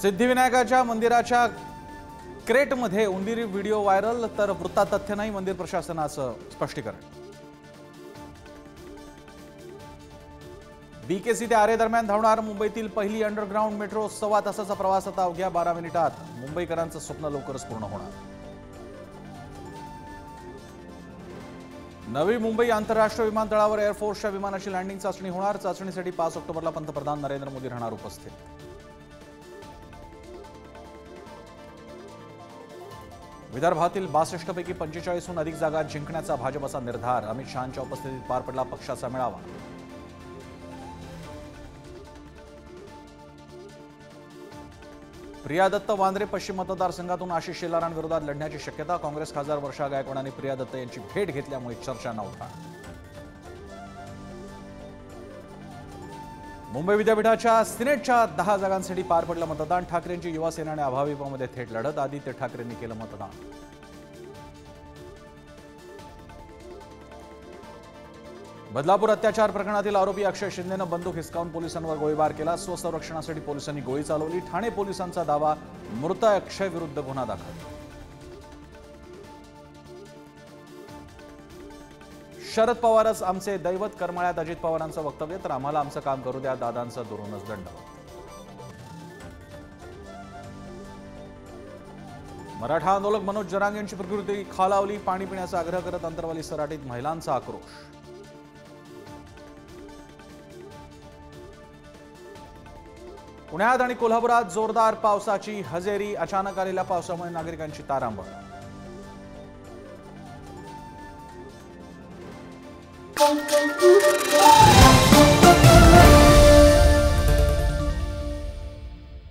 सिद्धिविनायकाच्या मंदिराच्या क्रेटमध्ये उंदीर video viral, तर वृत्तात तथ्य नाही मंदिर प्रशासनाचं स्पष्टीकरण। बीकेसी ते आरे दरम्यान धावणार मुंबईतील पहिली अंडरग्राउंड मेट्रो। 1.25 तासाचा प्रवास आता अवघ्या 12 मिनिटात। मुंबईकरांचं स्वप्न लवकरच पूर्ण होणार। नवी मुंबई आंतरराष्ट्रीय विमानतळावर एअरफोर्सच्या विमानाची लँडिंग चाचणी होणार। चाचणीसाठी 5 ऑक्टोबरला पंतप्रधान नरेंद्र मोदी राहणार उपस्थित। विदर्भातील 62 पैकी 45हून अधिक जागा जिंकण्याचा भाजपचा निर्धार। अमित शहांच्या उपस्थितीत पार पडला पक्षाचा मेळावा। प्रिया दत्त वांद्रे पश्चिम मतदारसंघातून आशिष शेलारांविरोधात लढण्याची शक्यता। काँग्रेस खासदार वर्षा गायकवाड आणि प्रिया दत्त यांची भेट घेतल्यामुळे चर्चांना उधाण। मुंबई विद्यापीठाच्या सिनेटच्या 10 जागांसाठी पार पडलं मतदान। ठाकरेंची युवा सेना आणि अभाविपमध्ये थेट लढत। आदित्य ठाकरेंनी केलं मतदान। बदलापूर अत्याचार प्रकरणातील आरोपी अक्षय शिंदेनं बंदूक हिसकावून पोलिसांवर गोळीबार केला। स्वसंरक्षणासाठी पोलिसांनी गोळी चालवली। ठाणे पोलिसांचा दावा, मृत अक्षय विरुद्ध गुन्हा दाखल। शरद पवारच आमचे दैवत, करमाळ्यात अजित पवारांचं वक्तव्य। तर आम्हाला आमचं काम करू द्या, दादांचं दुरूनच दंडवत। मराठा आंदोलक मनोज जरांगे यांची प्रकृती खालावली। पाणी पिण्याचा आग्रह करत अंतरवाली सराटीत महिलांचा आक्रोश। पुण्यात आणि कोल्हापुरात जोरदार पावसाची हजेरी। अचानक आलेल्या पावसामुळे नागरिकांची तारांबळ।